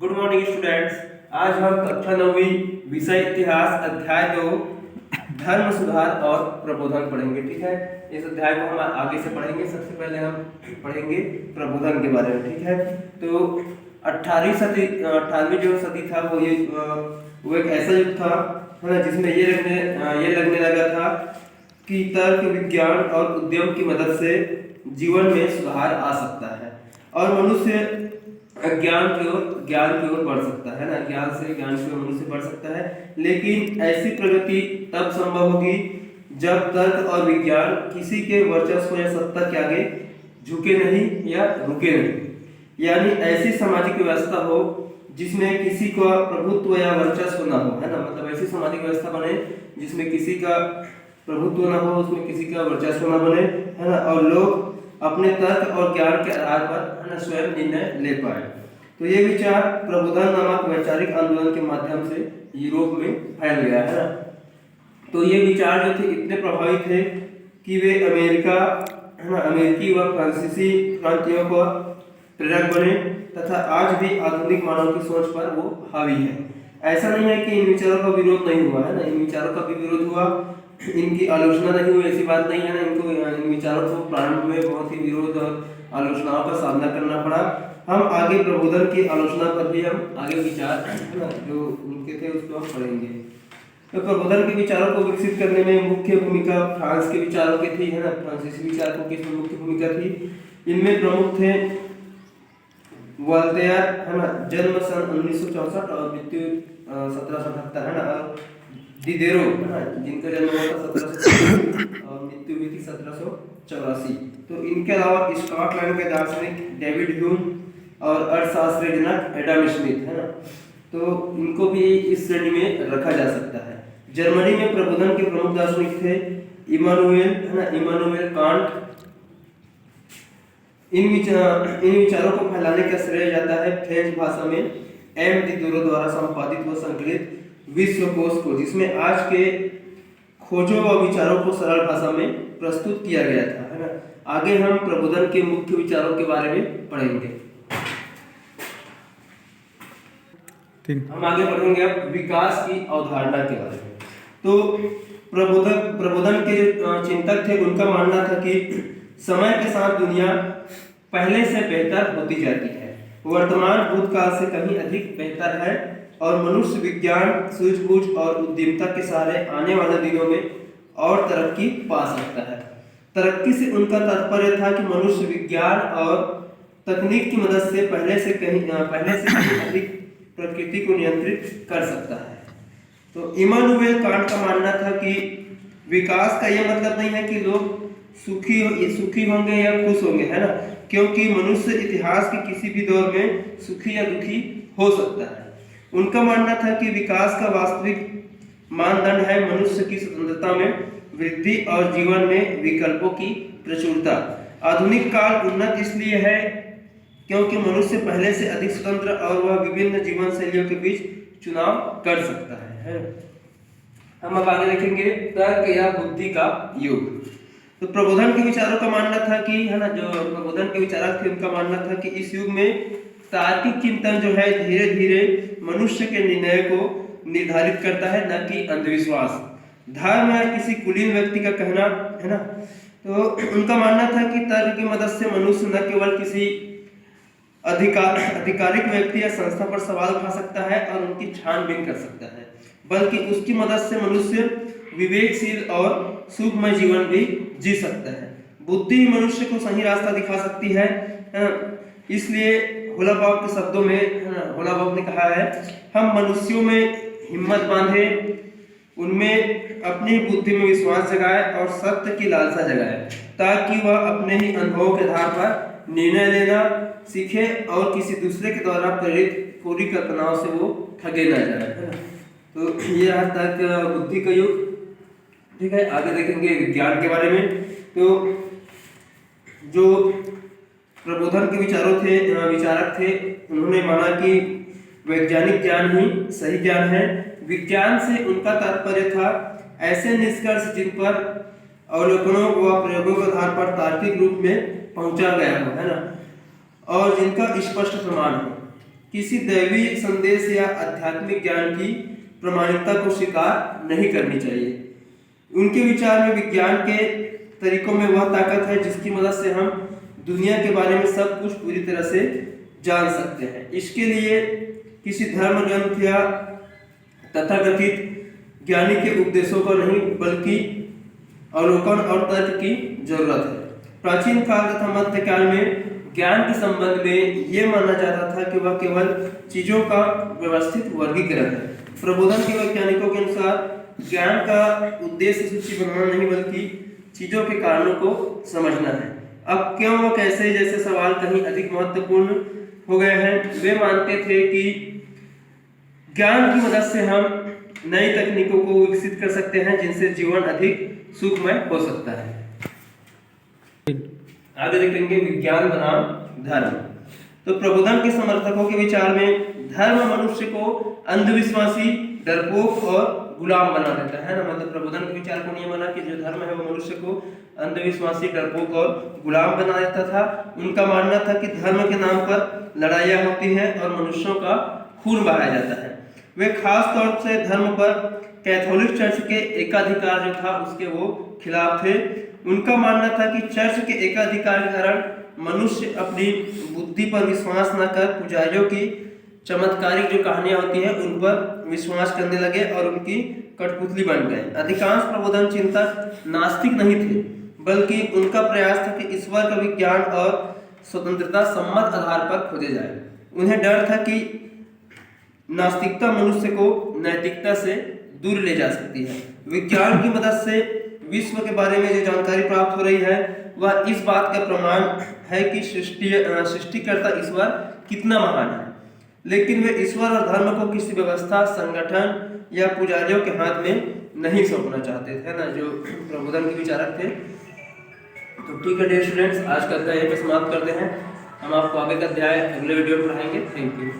Good morning students. आज हम कक्षा 9वीं विषय इतिहास अध्याय 2 धर्म सुधार और प्रबोधन पढ़ेंगे। ठीक है, इस अध्याय को हम आगे से पढ़ेंगे। सबसे पहले हम पढ़ेंगे प्रबोधन के बारे में। ठीक है, तो 18वीं जो सदी था वो एक ऐसा युग था है ना, जिसमें ये लगने लगा था कि तर्क, विज्ञान और उद्यम की मदद से जीवन में सुधार आ सकता है और मनुष्य ज्ञान की ओर बढ़ सकता है ना। ज्ञान की ओर मनुष्य बढ़ सकता है, लेकिन ऐसी प्रगति तब संभव होगी जब तर्क और विज्ञान किसी के वर्चस्व या सत्ता के आगे झुके नहीं या रुके नहीं। यानी ऐसी सामाजिक व्यवस्था हो जिसमें किसी का प्रभुत्व या वर्चस्व ना हो, है ना। मतलब ऐसी सामाजिक व्यवस्था बने जिसमें किसी का प्रभुत्व ना हो, उसमें किसी का वर्चस्व ना बने, है ना, और लोग अपने तर्क और ज्ञान के आधार पर, है ना, स्वयं निर्णय ले पाए। तो ये विचार प्रबोधन नामक वैचारिक आंदोलन के माध्यम से यूरोप में फैल गया, है ना। तो ये विचार जो थे इतने प्रभावी थे कि वे अमेरिका, है ना, अमेरिकी व फ्रांसीसी क्रांतियों को प्रेरक बने तथा आज भी आधुनिक मानव की सोच पर वो हावी है। ऐसा नहीं है कि इन विचारों का विरोध नहीं हुआ, है ना, इन विचारों का भी विरोध हुआ, इनकी आलोचना नहीं हुई, ऐसी बात नहीं है ना। इनको इन विचारों को प्रारंभ में बहुत ही विरोध और आलोचनाओं का सामना करना पड़ा। हम आगे प्रबोधन की आलोचना पर भी हम आगे विचार, है ना, जो उनके थे उसको हम पढ़ेंगे। तो प्रबोधन के विचारों को विकसित करने में मुख्य भूमिका फ्रांस के विचारों की थी, है ना। फ्रांसीसी विचारकों की इसमें मुख्य भूमिका थी। इनमें प्रमुख थे वोल्टेयर, है ना, जन्म सन 1964 और मृत्यु 1778, है ना, और डिडेरो, है ना, जिनका जन्म हुआ था 1760 और मृत्यु हुई थी 1784। तो इनके अलावा स्कॉटलैंड के दार्शनिक डेविड ह्यूम और अर्थशास्त्री जनक एडम स्मिथ, है ना, तो इनको भी इस श्रेणी में रखा जा सकता है। जर्मनी में प्रबोधन के प्रमुख दार्शनिक थे इमानुएल, है ना, इमानुएल कांट। इन विचारों को फैलाने का श्रेय जाता है फ्रेंच भाषा में एम दिदोरो द्वारा संपादित व संकलित विश्वकोश को, जिसमें आज के खोजों व विचारों को सरल भाषा में प्रस्तुत किया गया था, है ना। आगे हम प्रबोधन के मुख्य विचारों के बारे में पढ़ेंगे। हम आगे पढ़ेंगे अब विकास की अवधारणा के बारे में। तो प्रबोधन के जो चिंतक थे उनका मानना था कि समय के साथ दुनिया पहले से बेहतर होती जाती है, वर्तमान भूतकाल से कहीं अधिक बेहतर है और मनुष्य विज्ञान, सूझबूझ और उद्यमिता के सहारे आने वाले दिनों में और तरक्की पा सकता है। तरक्की से उनका तात्पर्य था कि मनुष्य विज्ञान और तकनीक की मदद से पहले से कहीं अधिक प्रकृति को नियंत्रित कर सकता है। तो इमानुएल कांट का मानना था कि विकास का यह मतलब नहीं है कि लोग सुखी होंगे या खुश होंगे, है ना, क्योंकि मनुष्य इतिहास के किसी भी दौर में सुखी या दुखी हो सकता है। उनका मानना था कि विकास का वास्तविक मानदंड है मनुष्य की स्वतंत्रता में वृद्धि और जीवन में विकल्पों की प्रचुरता। आधुनिक काल उन्नत इसलिए है क्योंकि मनुष्य पहले से अधिक स्वतंत्र और वह विभिन्न जीवन शैलियों के बीच चुनाव कर सकता है। हम अब आगे देखेंगे तर्क या बुद्धि का युग। तो प्रबोधन के विचारों का मानना था कि, है ना, जो प्रबोधन के विचारक थे उनका मानना था कि इस युग में तार्किक चिंतन जो है धीरे धीरे मनुष्य के निर्णय को निर्धारित करता है, न कि अंधविश्वास, धर्म या किसी कुलीन व्यक्ति का कहना, है ना। तो उनका मानना था कि तर्क की मदद से मनुष्य न केवल किसी आधिकारिक व्यक्ति या संस्था पर सवाल उठा सकता है और उनकी छानबीन कर सकता है, बल्कि उसकी मदद से मनुष्य विवेकशील और सुखमय जीवन भी जी सकता है। बुद्धि मनुष्य को सही रास्ता दिखा सकती है। इसलिए होलाबाब के शब्दों में, होलाबाब ने कहा है, हम मनुष्यों में हिम्मत बांधे, उनमें अपनी बुद्धि में विश्वास जगाए और सत्य की लालसा जगाए, ताकि वह अपने ही अनुभवों के आधार पर निर्णय लेना सीखे और किसी दूसरे के द्वारा प्रेरित पूरी कल्पनाओं से वो ठगे ना जाए, है ना। तो ये रहा तक बुद्धि का युग। ठीक है, आगे देखेंगे विज्ञान के बारे में। तो जो प्रबोधन के विचारक थे उन्होंने माना कि वैज्ञानिक ज्ञान ही सही ज्ञान है। विज्ञान से उनका तात्पर्य था ऐसे निष्कर्ष जिन पर अवलोकनों व प्रयोगों के आधार पर तार्किक रूप में पहुंचा गया हो, है ना, और जिनका स्पष्ट प्रमाण हो। किसी दैवी संदेश या आध्यात्मिक ज्ञान की प्रामाणिकता को स्वीकार नहीं करनी चाहिए। उनके विचार में विज्ञान के तरीकों में वह ताकत है जिसकी मदद से हम दुनिया के बारे में सब कुछ पूरी तरह से जान सकते हैं। इसके लिए किसी धर्म ग्रंथ या तथाकथित ज्ञानी के उपदेशों का नहीं बल्कि अवलोकन और तर्क की जरूरत है। प्राचीन काल तथा मध्यकाल में ज्ञान के संबंध में यह माना जाता था कि वह केवल चीजों का व्यवस्थित वर्गीकरण है। प्रबोधन के वैज्ञानिकों के अनुसार ज्ञान का उद्देश्य सूची बनाना नहीं बल्कि चीजों के कारणों को समझना है। अब क्यों व कैसे जैसे सवाल कहीं अधिक महत्वपूर्ण हो गए हैं। वे मानते थे कि ज्ञान की मदद से हम नई तकनीकों को विकसित कर सकते हैं जिनसे जीवन अधिक सुखमय हो सकता है। आगे देखेंगे विज्ञान बनाम धर्म। तो प्रबोधन के समर्थकों के विचार में धर्म मनुष्य को अंधविश्वासी, डरपोक और गुलाम बना देता है ना। मतलब प्रबोधन के विचार को नहीं माना कि जो धर्म है वो मनुष्य को अंधविश्वासी, डरपोक और गुलाम बना देता था। उनका मानना था कि धर्म के नाम पर लड़ाइयाँ होती हैं और मनुष्यों का खून बहाया जाता है। वे खास तौर से धर्म पर कैथोलिक चर्च के एकाधिकार जो था उसके वो खिलाफ थे। उनका मानना था कि चर्च के एकाधिकार के कारण मनुष्य अपनी बुद्धि पर विश्वास न कर पुजारियों की चमत्कारिक जो कहानियां होती हैं उन पर विश्वास करने लगे और उनकी कठपुतली बन गए। अधिकांश प्रबोधन चिंतक नास्तिक नहीं थे बल्कि उनका प्रयास था कि ईश्वर का विज्ञान और स्वतंत्रता सम्मत आधार पर खोजे जाए। उन्हें डर था कि नास्तिकता मनुष्य को नैतिकता से दूर ले जा सकती है। विज्ञान की मदद से विश्व के बारे में जो जानकारी प्राप्त हो रही है वह इस बात का प्रमाण है कि सृष्टिकर्ता ईश्वर कितना महान है। लेकिन वे ईश्वर और धर्म को किसी व्यवस्था, संगठन या पुजारियों के हाथ में नहीं सौंपना चाहते थे ना, जो प्रबोधन के विचारक थे। तो ठीक है डियर स्टूडेंट्स, आज का अध्याय यहीं पे समाप्त करते हैं। हम आपको आगे का अध्याय अगले वीडियो में पढ़ाएंगे। Thank you.